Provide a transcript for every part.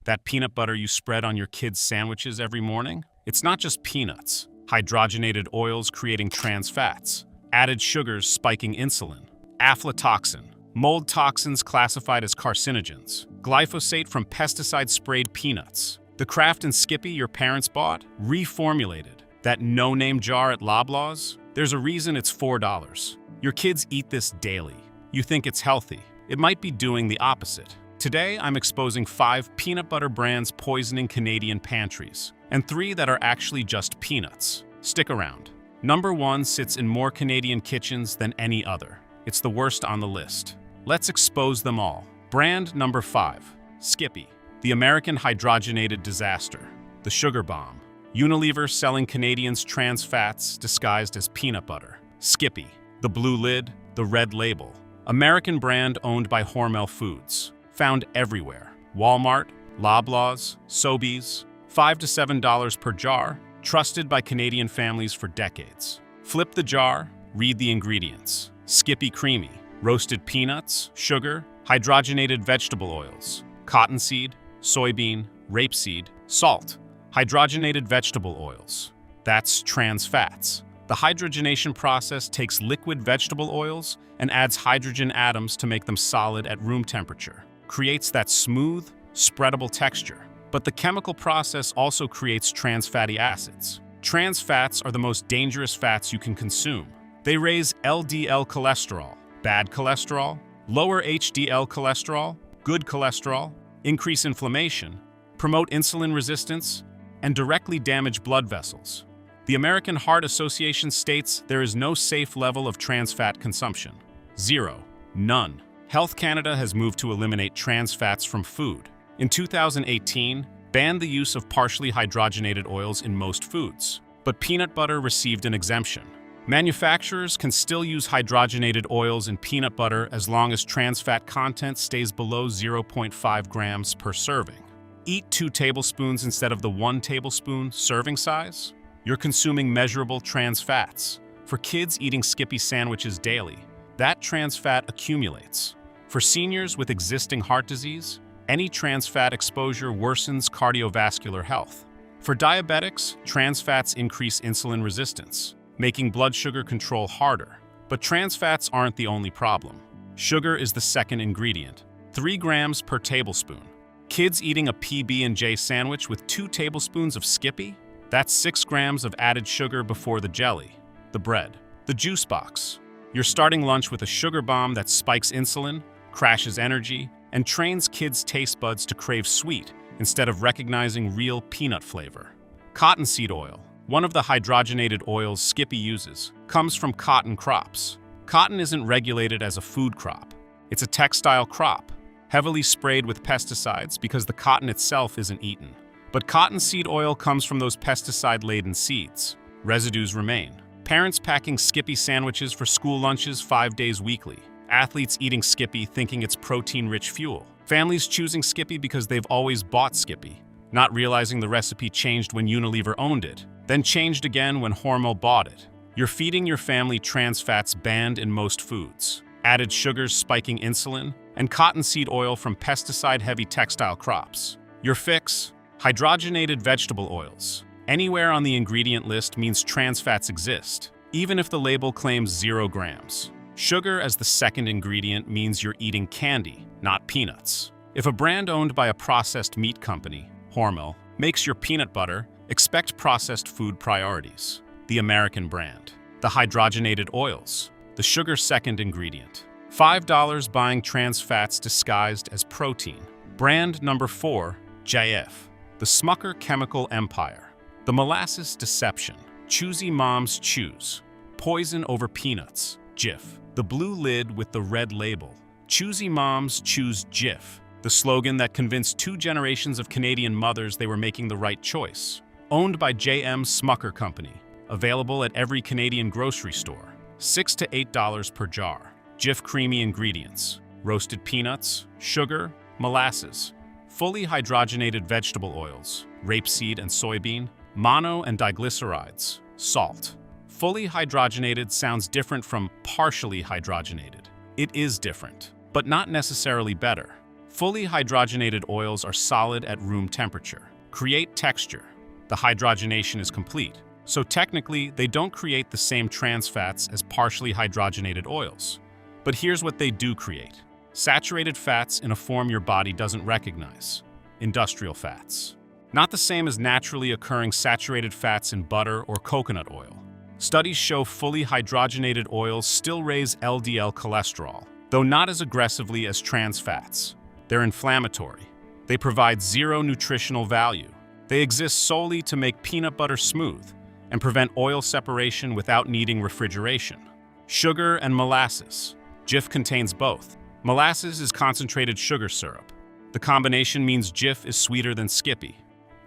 That peanut butter you spread on your kids' sandwiches every morning? It's not just peanuts. Hydrogenated oils creating trans fats, added sugars spiking insulin, aflatoxin, mold toxins classified as carcinogens, glyphosate from pesticide-sprayed peanuts. The Kraft and Skippy your parents bought? Reformulated. That no-name jar at Loblaws? There's a reason it's $4. Your kids eat this daily. You think it's healthy. It might be doing the opposite. Today, I'm exposing 5 peanut butter brands poisoning Canadian pantries, and 3 that are actually just peanuts. Stick around. Number 1 sits in more Canadian kitchens than any other. It's the worst on the list. Let's expose them all. Brand number 5, Skippy, the American hydrogenated disaster, the sugar bomb. Unilever selling Canadians trans fats disguised as peanut butter. Skippy, the blue lid, the red label. American brand owned by Hormel Foods. Found everywhere. Walmart, Loblaws, Sobeys. $5 to $7 per jar. Trusted by Canadian families for decades. Flip the jar, read the ingredients. Skippy Creamy, roasted peanuts, sugar, hydrogenated vegetable oils, cottonseed, soybean, rapeseed, salt, hydrogenated vegetable oils. That's trans fats. The hydrogenation process takes liquid vegetable oils and adds hydrogen atoms to make them solid at room temperature. Creates that smooth, spreadable texture. But the chemical process also creates trans fatty acids. Trans fats are the most dangerous fats you can consume. They raise LDL cholesterol, bad cholesterol, lower HDL cholesterol, good cholesterol, increase inflammation, promote insulin resistance, and directly damage blood vessels. The American Heart Association states there is no safe level of trans fat consumption. 0. None. Health Canada has moved to eliminate trans fats from food. In 2018, banned the use of partially hydrogenated oils in most foods. But peanut butter received an exemption. Manufacturers can still use hydrogenated oils in peanut butter as long as trans fat content stays below 0.5 grams per serving. Eat 2 tablespoons instead of the 1 tablespoon serving size. You're consuming measurable trans fats. For kids eating Skippy sandwiches daily, that trans fat accumulates. For seniors with existing heart disease, any trans fat exposure worsens cardiovascular health. For diabetics, trans fats increase insulin resistance, making blood sugar control harder. But trans fats aren't the only problem. Sugar is the second ingredient, 3 grams per tablespoon. Kids eating a PB&J sandwich with 2 tablespoons of Skippy? That's 6 grams of added sugar before the jelly, the bread, the juice box. You're starting lunch with a sugar bomb that spikes insulin, crashes energy, and trains kids' taste buds to crave sweet instead of recognizing real peanut flavor. Cottonseed oil, one of the hydrogenated oils Skippy uses, comes from cotton crops. Cotton isn't regulated as a food crop. It's a textile crop, heavily sprayed with pesticides because the cotton itself isn't eaten. But cottonseed oil comes from those pesticide-laden seeds. Residues remain. Parents packing Skippy sandwiches for school lunches 5 days weekly. Athletes eating Skippy thinking it's protein-rich fuel. Families choosing Skippy because they've always bought Skippy, not realizing the recipe changed when Unilever owned it, then changed again when Hormel bought it. You're feeding your family trans fats banned in most foods, added sugars spiking insulin, and cottonseed oil from pesticide-heavy textile crops. Your fix? Hydrogenated vegetable oils. Anywhere on the ingredient list means trans fats exist, even if the label claims 0 grams. Sugar as the second ingredient means you're eating candy, not peanuts. If a brand owned by a processed meat company, Hormel, makes your peanut butter, expect processed food priorities. The American brand. The hydrogenated oils. The sugar second ingredient. $5 buying trans fats disguised as protein. Brand number 4, JF. The Smucker Chemical Empire. The molasses deception. Choosy moms choose. Poison over peanuts. Jif. The blue lid with the red label. Choosy moms choose Jif. The slogan that convinced 2 generations of Canadian mothers they were making the right choice. Owned by J.M. Smucker Company. Available at every Canadian grocery store. $6 to $8 per jar. Jif creamy ingredients. Roasted peanuts, sugar, molasses. Fully hydrogenated vegetable oils. Rapeseed and soybean. Mono and diglycerides. Salt. Fully hydrogenated sounds different from partially hydrogenated. It is different, but not necessarily better. Fully hydrogenated oils are solid at room temperature. Create texture. The hydrogenation is complete, so technically they don't create the same trans fats as partially hydrogenated oils. But here's what they do create. Saturated fats in a form your body doesn't recognize. Industrial fats. Not the same as naturally occurring saturated fats in butter or coconut oil. Studies show fully hydrogenated oils still raise LDL cholesterol, though not as aggressively as trans fats. They're inflammatory. They provide zero nutritional value. They exist solely to make peanut butter smooth and prevent oil separation without needing refrigeration. Sugar and molasses. Jif contains both. Molasses is concentrated sugar syrup. The combination means Jif is sweeter than Skippy.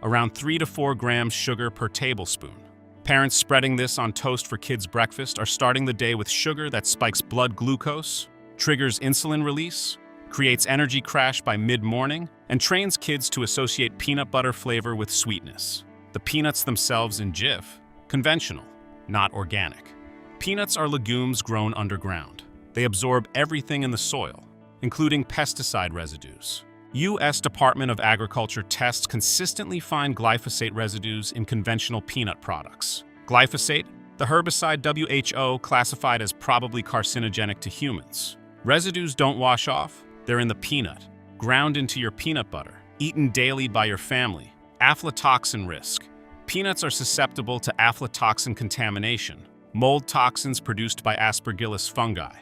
Around 3 to 4 grams sugar per tablespoon. Parents spreading this on toast for kids' breakfast are starting the day with sugar that spikes blood glucose, triggers insulin release, creates energy crash by mid-morning, and trains kids to associate peanut butter flavor with sweetness. The peanuts themselves in Jif, conventional, not organic. Peanuts are legumes grown underground. They absorb everything in the soil, including pesticide residues. U.S. Department of Agriculture tests consistently find glyphosate residues in conventional peanut products. Glyphosate, the herbicide WHO classified as probably carcinogenic to humans. Residues don't wash off, they're in the peanut, ground into your peanut butter, eaten daily by your family. Aflatoxin risk. Peanuts are susceptible to aflatoxin contamination, mold toxins produced by Aspergillus fungi.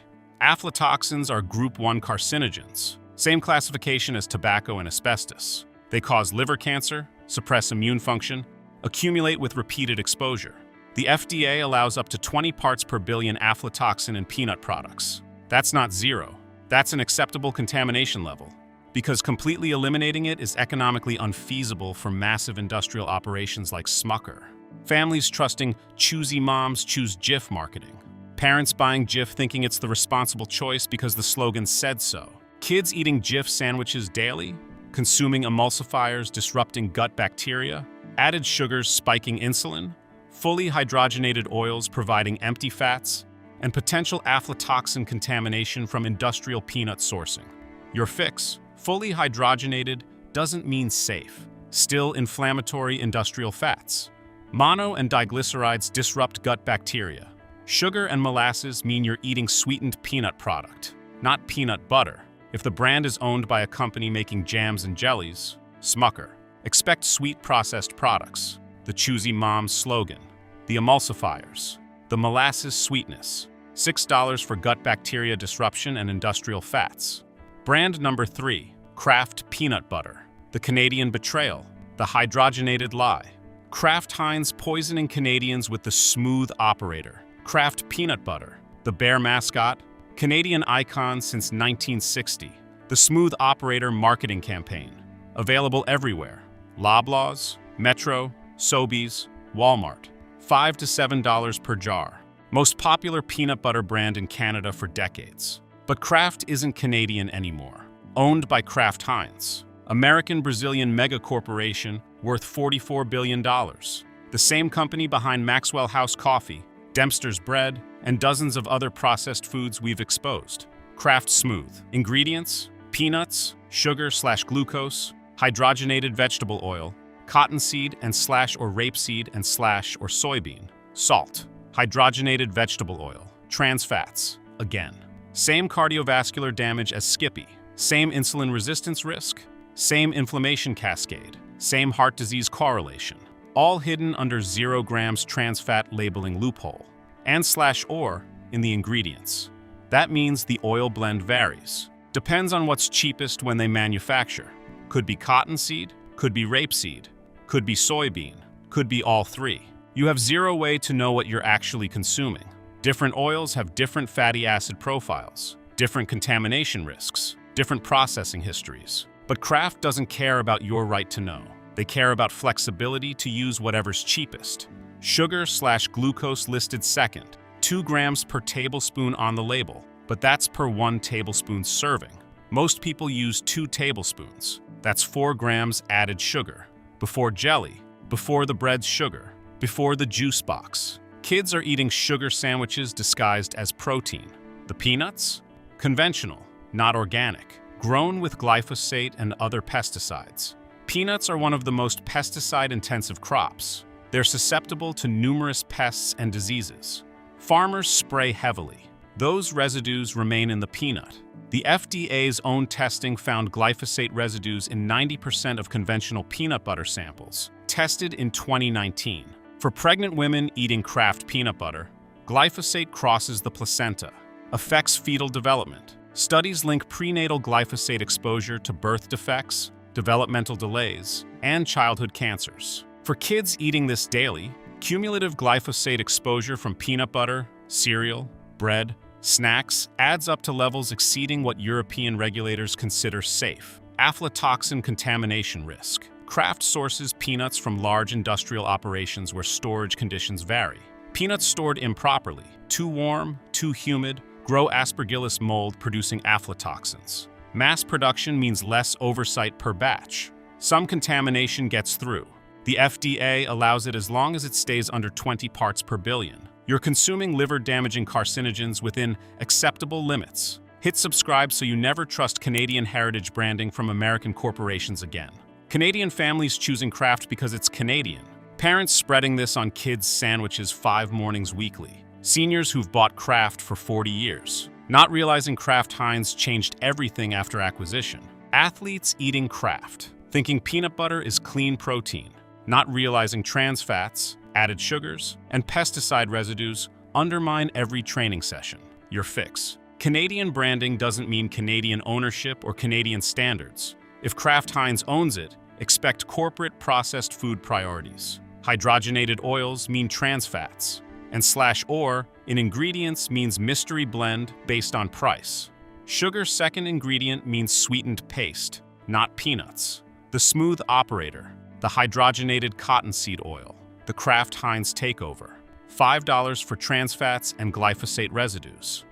Aflatoxins are group 1 carcinogens, same classification as tobacco and asbestos. They cause liver cancer, suppress immune function, accumulate with repeated exposure. The FDA allows up to 20 parts per billion aflatoxin in peanut products. That's not zero. That's an acceptable contamination level, because completely eliminating it is economically unfeasible for massive industrial operations like Smucker. Families trusting choosy moms choose Jif marketing. Parents buying Jif thinking it's the responsible choice because the slogan said so. Kids eating Jif sandwiches daily, consuming emulsifiers disrupting gut bacteria, added sugars spiking insulin, fully hydrogenated oils providing empty fats, and potential aflatoxin contamination from industrial peanut sourcing. Your fix, fully hydrogenated, doesn't mean safe. Still inflammatory industrial fats. Mono and diglycerides disrupt gut bacteria. Sugar and molasses mean you're eating sweetened peanut product, not peanut butter. If the brand is owned by a company making jams and jellies, Smucker, expect sweet processed products. The choosy mom slogan, the emulsifiers, the molasses sweetness, $6 for gut bacteria disruption and industrial fats. Brand number 3, Kraft Peanut Butter, the Canadian betrayal, the hydrogenated lie. Kraft Heinz poisoning Canadians with the smooth operator. Kraft Peanut Butter, the bear mascot, Canadian icon since 1960. The smooth operator marketing campaign. Available everywhere. Loblaws, Metro, Sobeys, Walmart. $5 to $7 per jar. Most popular peanut butter brand in Canada for decades. But Kraft isn't Canadian anymore. Owned by Kraft Heinz, American-Brazilian mega corporation worth $44 billion. The same company behind Maxwell House Coffee, Dempster's Bread, and dozens of other processed foods we've exposed. Kraft Smooth. Ingredients: peanuts, sugar/glucose, hydrogenated vegetable oil, cottonseed and slash or rapeseed and slash or soybean, salt, hydrogenated vegetable oil, trans fats, again. Same cardiovascular damage as Skippy, same insulin resistance risk, same inflammation cascade, same heart disease correlation, all hidden under 0 grams trans fat labeling loophole, and /or in the ingredients. That means the oil blend varies. Depends on what's cheapest when they manufacture. Could be cottonseed, could be rapeseed, could be soybean, could be all 3. You have 0 way to know what you're actually consuming. Different oils have different fatty acid profiles, different contamination risks, different processing histories. But Kraft doesn't care about your right to know. They care about flexibility to use whatever's cheapest. Sugar/glucose listed second, 2 grams per tablespoon on the label, but that's per 1 tablespoon serving. Most people use 2 tablespoons. That's 4 grams added sugar. Before jelly, before the bread's sugar, before the juice box. Kids are eating sugar sandwiches disguised as protein. The peanuts? Conventional, not organic. grown with glyphosate and other pesticides. Peanuts are one of the most pesticide-intensive crops. They're susceptible to numerous pests and diseases. Farmers spray heavily. Those residues remain in the peanut. The FDA's own testing found glyphosate residues in 90% of conventional peanut butter samples, tested in 2019. For pregnant women eating Kraft peanut butter, glyphosate crosses the placenta, affects fetal development. Studies link prenatal glyphosate exposure to birth defects, developmental delays, and childhood cancers. For kids eating this daily, cumulative glyphosate exposure from peanut butter, cereal, bread, snacks adds up to levels exceeding what European regulators consider safe. Aflatoxin contamination risk. Kraft sources peanuts from large industrial operations where storage conditions vary. Peanuts stored improperly, too warm, too humid, grow aspergillus mold producing aflatoxins. Mass production means less oversight per batch. Some contamination gets through. The FDA allows it as long as it stays under 20 parts per billion. You're consuming liver-damaging carcinogens within acceptable limits. Hit subscribe so you never trust Canadian heritage branding from American corporations again. Canadian families choosing Kraft because it's Canadian. Parents spreading this on kids' sandwiches 5 mornings weekly. Seniors who've bought Kraft for 40 years. Not realizing Kraft Heinz changed everything after acquisition. Athletes eating Kraft, thinking peanut butter is clean protein. Not realizing trans fats, added sugars, and pesticide residues undermine every training session. Your fix. Canadian branding doesn't mean Canadian ownership or Canadian standards. If Kraft Heinz owns it, expect corporate processed food priorities. Hydrogenated oils mean trans fats, and /or in ingredients means mystery blend based on price. Sugar second ingredient means sweetened paste, not peanuts. The smooth operator, the hydrogenated cottonseed oil. The Kraft Heinz takeover, $5 for trans fats and glyphosate residues.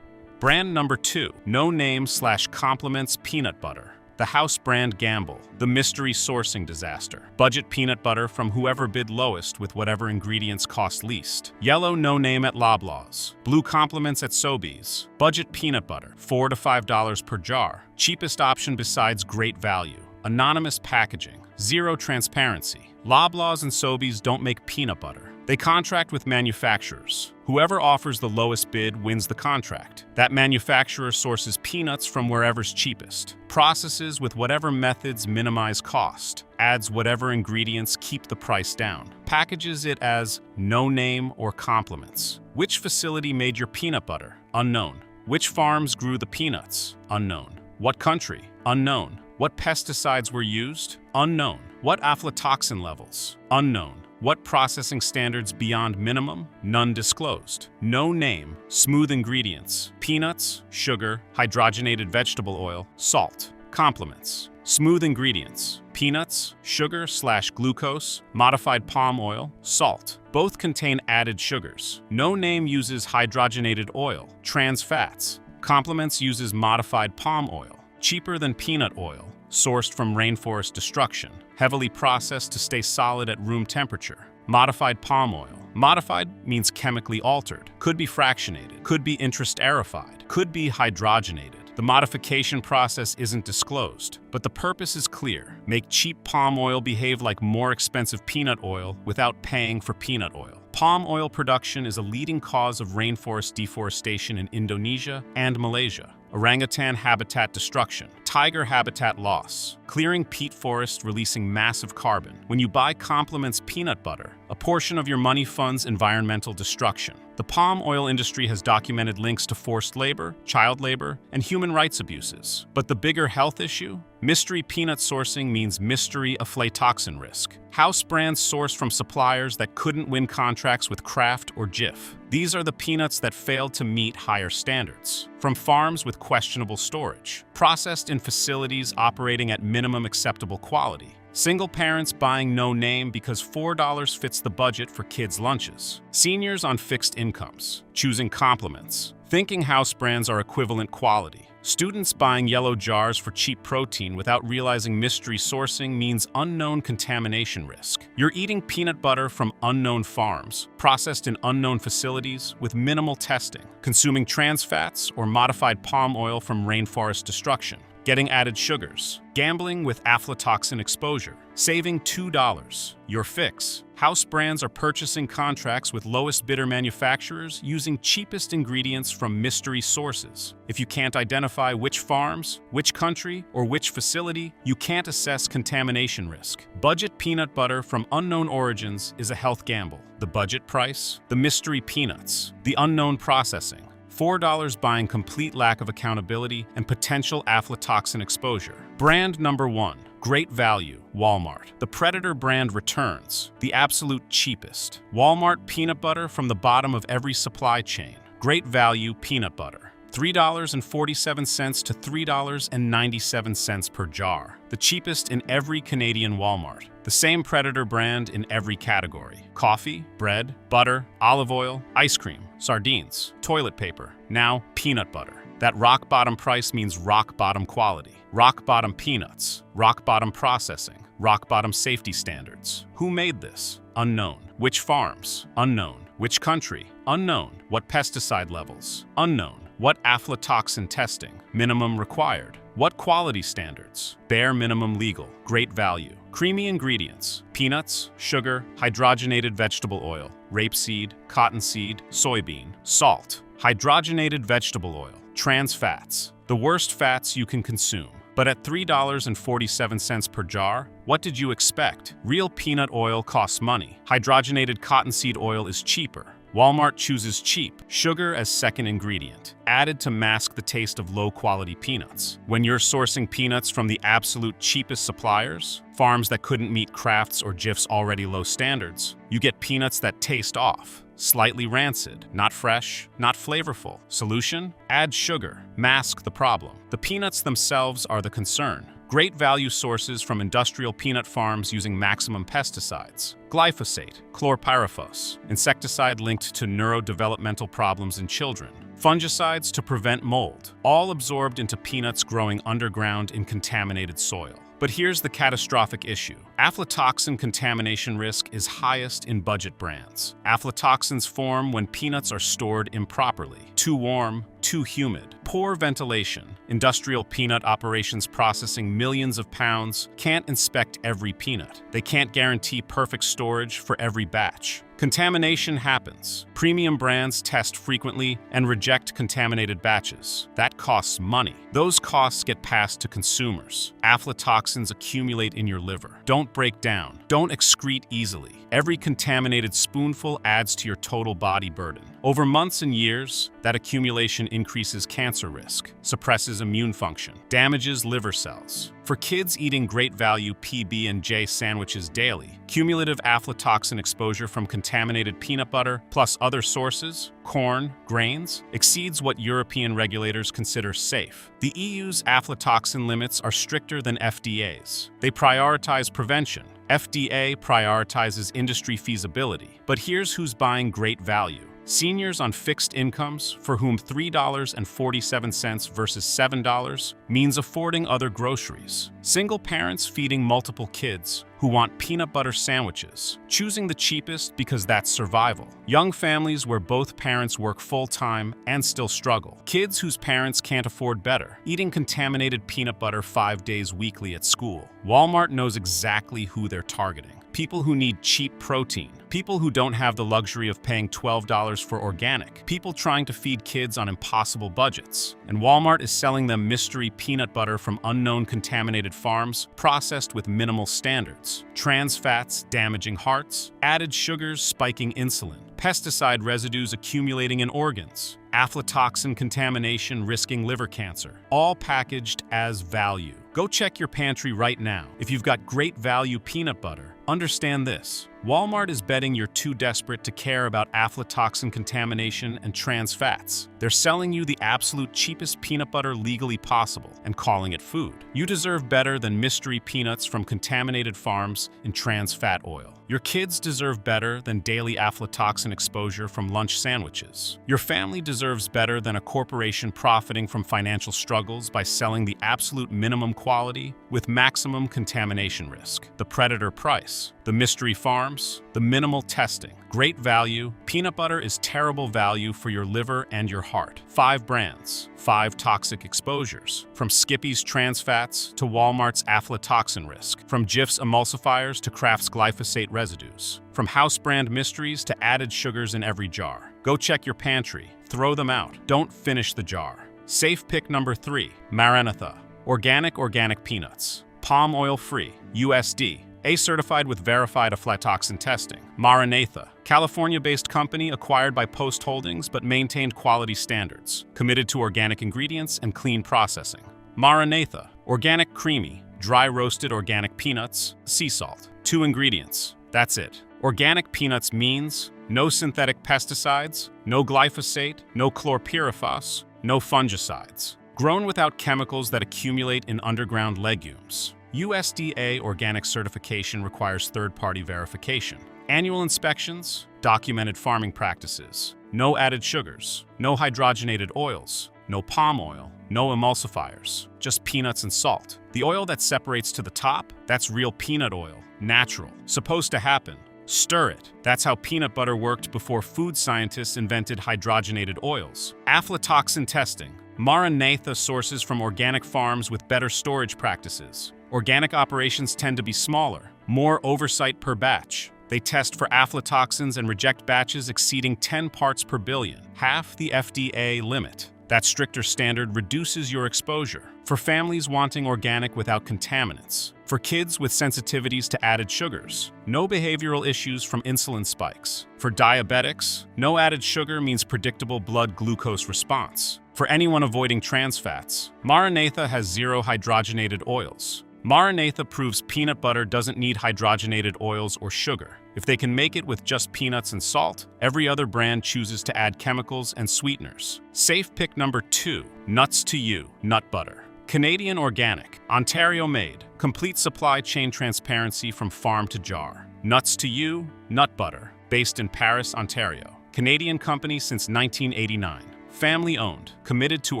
Brand number 2, no name / compliments peanut butter. The house brand gamble, the mystery sourcing disaster. Budget peanut butter from whoever bid lowest with whatever ingredients cost least. Yellow no name at Loblaws. Blue compliments at Sobeys. Budget peanut butter, $4 to $5 per jar. Cheapest option besides great value. Anonymous packaging. Zero transparency. Loblaws and Sobeys don't make peanut butter. They contract with manufacturers. Whoever offers the lowest bid wins the contract. That manufacturer sources peanuts from wherever's cheapest. Processes with whatever methods minimize cost. Adds whatever ingredients keep the price down. Packages it as no name or compliments. Which facility made your peanut butter? Unknown. Which farms grew the peanuts? Unknown. What country? Unknown. What pesticides were used? Unknown. What aflatoxin levels? Unknown. What processing standards beyond minimum? None disclosed. No name. Smooth ingredients. Peanuts, sugar, hydrogenated vegetable oil, salt. Compliments. Smooth ingredients. Peanuts, sugar / glucose, modified palm oil, salt. Both contain added sugars. No name uses hydrogenated oil, trans fats. Compliments uses modified palm oil. Cheaper than peanut oil, sourced from rainforest destruction, heavily processed to stay solid at room temperature. Modified palm oil. Modified means chemically altered, could be fractionated, could be interest-arified, could be hydrogenated. The modification process isn't disclosed, but the purpose is clear. Make cheap palm oil behave like more expensive peanut oil without paying for peanut oil. Palm oil production is a leading cause of rainforest deforestation in Indonesia and Malaysia. Orangutan habitat destruction, tiger habitat loss, clearing peat forest releasing massive carbon. When you buy Compliments peanut butter, a portion of your money funds environmental destruction. The palm oil industry has documented links to forced labor, child labor, and human rights abuses. But the bigger health issue? Mystery peanut sourcing means mystery aflatoxin risk. House brands sourced from suppliers that couldn't win contracts with Kraft or Jif. These are the peanuts that failed to meet higher standards. From farms with questionable storage, processed in facilities operating at minimum acceptable quality. Single parents buying no name because $4 fits the budget for kids' lunches. Seniors on fixed incomes, choosing Compliments, thinking house brands are equivalent quality. Students buying yellow jars for cheap protein without realizing mystery sourcing means unknown contamination risk. You're eating peanut butter from unknown farms, processed in unknown facilities with minimal testing, consuming trans fats or modified palm oil from rainforest destruction. getting added sugars. Gambling with aflatoxin exposure, saving $2. Your fix. House brands are purchasing contracts with lowest bidder manufacturers using cheapest ingredients from mystery sources. If you can't identify which farms, which country, or which facility, you can't assess contamination risk. Budget peanut butter from unknown origins is a health gamble. The budget price? The mystery peanuts. The unknown processing. $4 buying complete lack of accountability and potential aflatoxin exposure. Brand number 1. Great value, Walmart. The Predator brand returns, the absolute cheapest. Walmart peanut butter from the bottom of every supply chain. Great value peanut butter. $3.47 to $3.97 per jar. The cheapest in every Canadian Walmart. The same Predator brand in every category. Coffee, bread, butter, olive oil, ice cream, sardines, toilet paper, now peanut butter. That rock bottom price means rock bottom quality. Rock bottom peanuts, rock bottom processing, rock bottom safety standards. Who made this? Unknown. Which farms? Unknown. Which country? Unknown. What pesticide levels? Unknown. What aflatoxin testing? Minimum required. What quality standards? Bare minimum legal. Great value. Creamy ingredients: peanuts, sugar, hydrogenated vegetable oil, rapeseed, cottonseed, soybean, salt, hydrogenated vegetable oil, trans fats, the worst fats you can consume. But at $3.47 per jar, what did you expect? Real peanut oil costs money. Hydrogenated cottonseed oil is cheaper. Walmart chooses cheap, sugar as second ingredient, added to mask the taste of low-quality peanuts. When you're sourcing peanuts from the absolute cheapest suppliers, farms that couldn't meet Kraft's or Jif's already low standards, you get peanuts that taste off, slightly rancid, not fresh, not flavorful. Solution? Add sugar, mask the problem. The peanuts themselves are the concern. Great value sources from industrial peanut farms using maximum pesticides. Glyphosate, chlorpyrifos, insecticide linked to neurodevelopmental problems in children. Fungicides to prevent mold, all absorbed into peanuts growing underground in contaminated soil. But here's the catastrophic issue. Aflatoxin contamination risk is highest in budget brands. Aflatoxins form when peanuts are stored improperly. Too warm, too humid, poor ventilation. Industrial peanut operations processing millions of pounds can't inspect every peanut. They can't guarantee perfect storage for every batch. Contamination happens. Premium brands test frequently and reject contaminated batches. That costs money. Those costs get passed to consumers. Aflatoxins accumulate in your liver. Don't break down. Don't excrete easily. Every contaminated spoonful adds to your total body burden. Over months and years, that accumulation increases cancer risk, suppresses immune function, damages liver cells. For kids eating great value PB&J sandwiches daily, cumulative aflatoxin exposure from contaminated peanut butter plus other sources, corn, grains, exceeds what European regulators consider safe. The EU's aflatoxin limits are stricter than FDA's. They prioritize prevention. FDA prioritizes industry feasibility. But here's who's buying great value. Seniors on fixed incomes, for whom $3.47 versus $7 means affording other groceries. Single parents feeding multiple kids who want peanut butter sandwiches, choosing the cheapest because that's survival. Young families where both parents work full-time and still struggle. Kids whose parents can't afford better, eating contaminated peanut butter 5 days weekly at school. Walmart knows exactly who they're targeting. People who need cheap protein. People who don't have the luxury of paying $12 for organic. People trying to feed kids on impossible budgets. And Walmart is selling them mystery peanut butter from unknown contaminated farms, processed with minimal standards. Trans fats damaging hearts, added sugars spiking insulin, pesticide residues accumulating in organs, aflatoxin contamination risking liver cancer, all packaged as value. Go check your pantry right now. If you've got great value peanut butter, understand this. Walmart is betting you're too desperate to care about aflatoxin contamination and trans fats. They're selling you the absolute cheapest peanut butter legally possible and calling it food. You deserve better than mystery peanuts from contaminated farms in trans fat oil. Your kids deserve better than daily aflatoxin exposure from lunch sandwiches. Your family deserves better than a corporation profiting from financial struggles by selling the absolute minimum quality with maximum contamination risk. The Predator price. The mystery farm farms, the minimal testing. Great value. Peanut butter is terrible value for your liver and your heart. 5 brands, 5 toxic exposures. From Skippy's trans fats to Walmart's aflatoxin risk. From Jif's emulsifiers to Kraft's glyphosate residues. From house brand mysteries to added sugars in every jar. Go check your pantry. Throw them out. Don't finish the jar. Safe pick number 3, Maranatha. Organic peanuts. Palm oil free. USD. A certified with verified aflatoxin testing. Maranatha, California-based company acquired by Post Holdings but maintained quality standards, committed to organic ingredients and clean processing. Maranatha, organic creamy, dry roasted organic peanuts, sea salt. 2 ingredients. That's it. Organic peanuts means no synthetic pesticides, no glyphosate, no chlorpyrifos, no fungicides. Grown without chemicals that accumulate in underground legumes. USDA organic certification requires third-party verification. Annual inspections, documented farming practices, no added sugars, no hydrogenated oils, no palm oil, no emulsifiers, just peanuts and salt. The oil that separates to the top, that's real peanut oil, natural. Supposed to happen. Stir it. That's how peanut butter worked before food scientists invented hydrogenated oils. Aflatoxin testing. Maranatha sources from organic farms with better storage practices. Organic operations tend to be smaller, more oversight per batch. They test for aflatoxins and reject batches exceeding 10 parts per billion, half the FDA limit. That stricter standard reduces your exposure. For families wanting organic without contaminants. For kids with sensitivities to added sugars. No behavioral issues from insulin spikes. For diabetics, no added sugar means predictable blood glucose response. For anyone avoiding trans fats, Maranatha has 0 hydrogenated oils. Maranatha proves peanut butter doesn't need hydrogenated oils or sugar. If they can make it with just peanuts and salt, every other brand chooses to add chemicals and sweeteners. Safe pick number 2, Nuts to You, nut butter. Canadian organic, Ontario-made, complete supply chain transparency from farm to jar. Nuts to You, nut butter, based in Paris, Ontario. Canadian company since 1989. Family-owned, committed to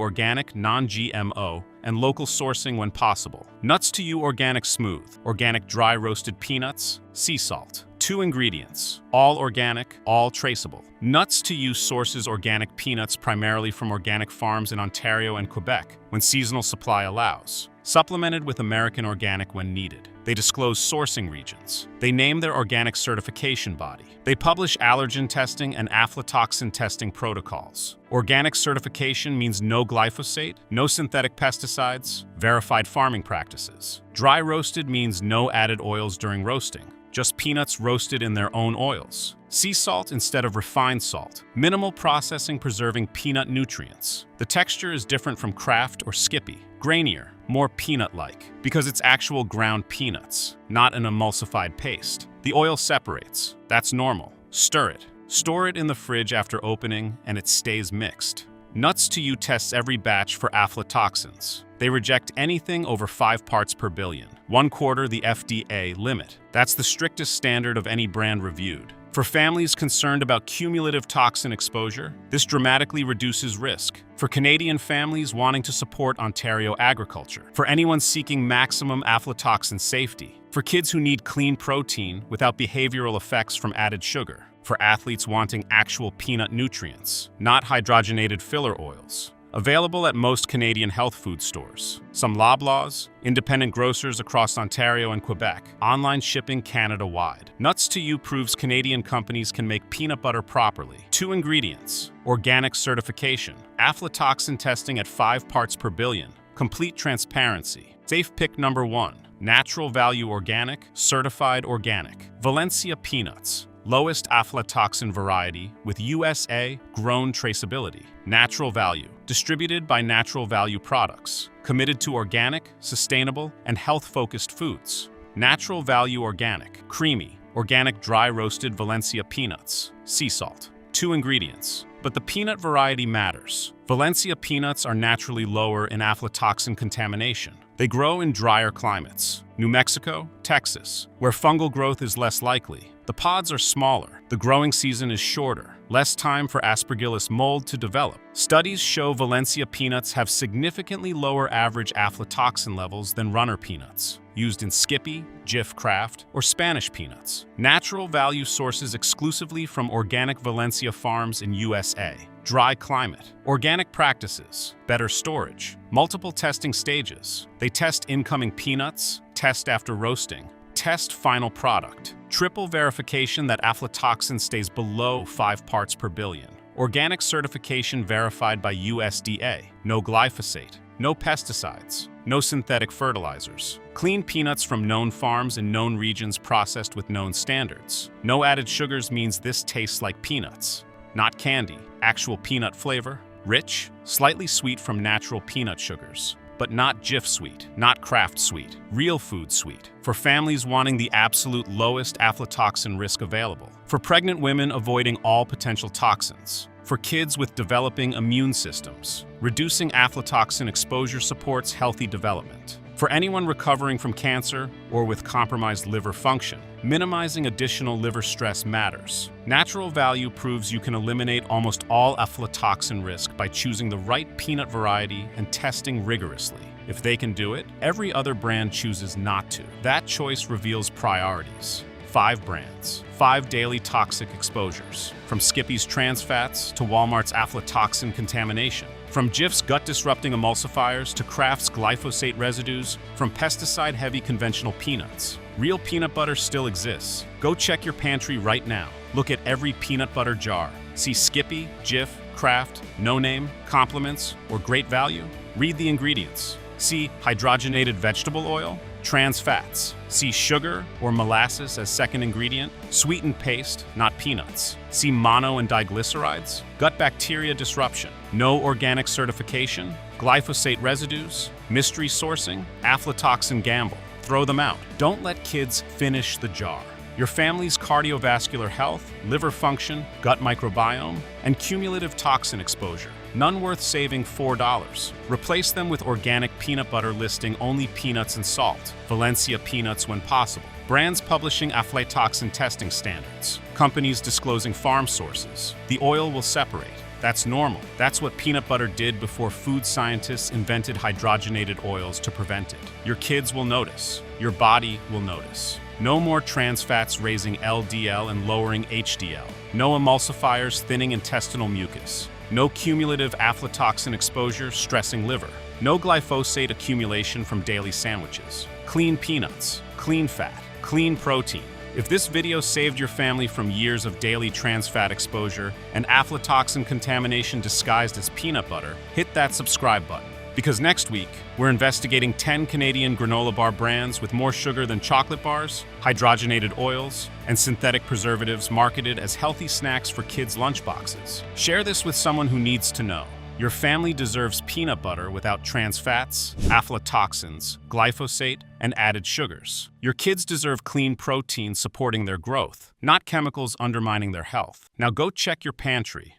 organic, non-GMO, and local sourcing when possible. Nuts to You organic smooth, organic dry roasted peanuts, sea salt. 2 ingredients, all organic, all traceable. Nuts to You sources organic peanuts primarily from organic farms in Ontario and Quebec when seasonal supply allows, supplemented with American organic when needed. They disclose sourcing regions. They name their organic certification body. They publish allergen testing and aflatoxin testing protocols. Organic certification means no glyphosate, no synthetic pesticides, verified farming practices. Dry roasted means no added oils during roasting, just peanuts roasted in their own oils. Sea salt instead of refined salt. Minimal processing preserving peanut nutrients. The texture is different from Kraft or Skippy. Grainier, more peanut-like, because it's actual ground peanuts, not an emulsified paste. The oil separates. That's normal. Stir it. Store it in the fridge after opening, and it stays mixed. Nuts to You tests every batch for aflatoxins. They reject anything over 5 parts per billion, 1/4 the FDA limit. That's the strictest standard of any brand reviewed. For families concerned about cumulative toxin exposure, this dramatically reduces risk. For Canadian families wanting to support Ontario agriculture. For anyone seeking maximum aflatoxin safety. For kids who need clean protein without behavioral effects from added sugar. For athletes wanting actual peanut nutrients, not hydrogenated filler oils. Available at most Canadian health food stores. Some Loblaws, independent grocers across Ontario and Quebec. Online shipping Canada-wide. Nuts to You proves Canadian companies can make peanut butter properly. 2 ingredients. Organic certification. Aflatoxin testing at 5 parts per billion. Complete transparency. Safe pick number 1. Natural Value Organic, Certified Organic. Valencia Peanuts. Lowest aflatoxin variety with USA grown traceability. Natural Value. Distributed by Natural Value Products. Committed to organic, sustainable, and health-focused foods. Natural Value Organic. Creamy, organic dry roasted Valencia peanuts. Sea salt. 2 ingredients. But the peanut variety matters. Valencia peanuts are naturally lower in aflatoxin contamination. They grow in drier climates. New Mexico, Texas, where fungal growth is less likely. The pods are smaller, the growing season is shorter, less time for Aspergillus mold to develop. Studies show Valencia peanuts have significantly lower average aflatoxin levels than runner peanuts, used in Skippy, Jif Kraft, or Spanish peanuts. Natural value sources exclusively from organic Valencia farms in USA. Dry climate, organic practices, better storage, multiple testing stages. They test incoming peanuts, test after roasting, test final product. Triple verification that aflatoxin stays below 5 parts per billion. Organic certification verified by USDA. No glyphosate, no pesticides, no synthetic fertilizers. Clean peanuts from known farms in known regions processed with known standards. No added sugars means this tastes like peanuts. Not candy, actual peanut flavor. Rich, slightly sweet from natural peanut sugars. But not Jif sweet, not Kraft sweet, real food sweet. For families wanting the absolute lowest aflatoxin risk available. For pregnant women avoiding all potential toxins. For kids with developing immune systems. Reducing aflatoxin exposure supports healthy development. For anyone recovering from cancer or with compromised liver function, minimizing additional liver stress matters. Natural value proves you can eliminate almost all aflatoxin risk by choosing the right peanut variety and testing rigorously. If they can do it, every other brand chooses not to. That choice reveals priorities. 5 brands, 5 daily toxic exposures. From Skippy's trans fats to Walmart's aflatoxin contamination. From Jif's gut-disrupting emulsifiers to Kraft's glyphosate residues, from pesticide-heavy conventional peanuts. Real peanut butter still exists. Go check your pantry right now. Look at every peanut butter jar. See Skippy, Jif, Kraft, No Name, Compliments, or Great Value. Read the ingredients. See hydrogenated vegetable oil, trans fats. See sugar or molasses as second ingredient, sweetened paste, not peanuts. See mono and diglycerides, gut bacteria disruption, no organic certification, glyphosate residues, mystery sourcing, aflatoxin gamble. Throw them out. Don't let kids finish the jar. Your family's cardiovascular health, liver function, gut microbiome, and cumulative toxin exposure. None worth saving $4. Replace them with organic peanut butter listing only peanuts and salt. Valencia peanuts when possible. Brands publishing aflatoxin testing standards. Companies disclosing farm sources. The oil will separate. That's normal. That's what peanut butter did before food scientists invented hydrogenated oils to prevent it. Your kids will notice. Your body will notice. No more trans fats raising LDL and lowering HDL. No emulsifiers thinning intestinal mucus. No cumulative aflatoxin exposure stressing liver. No glyphosate accumulation from daily sandwiches. Clean peanuts, clean fat, clean protein. If this video saved your family from years of daily trans fat exposure and aflatoxin contamination disguised as peanut butter, hit that subscribe button. Because next week, we're investigating 10 Canadian granola bar brands with more sugar than chocolate bars, hydrogenated oils, and synthetic preservatives marketed as healthy snacks for kids' lunchboxes. Share this with someone who needs to know. Your family deserves peanut butter without trans fats, aflatoxins, glyphosate, and added sugars. Your kids deserve clean protein supporting their growth, not chemicals undermining their health. Now go check your pantry.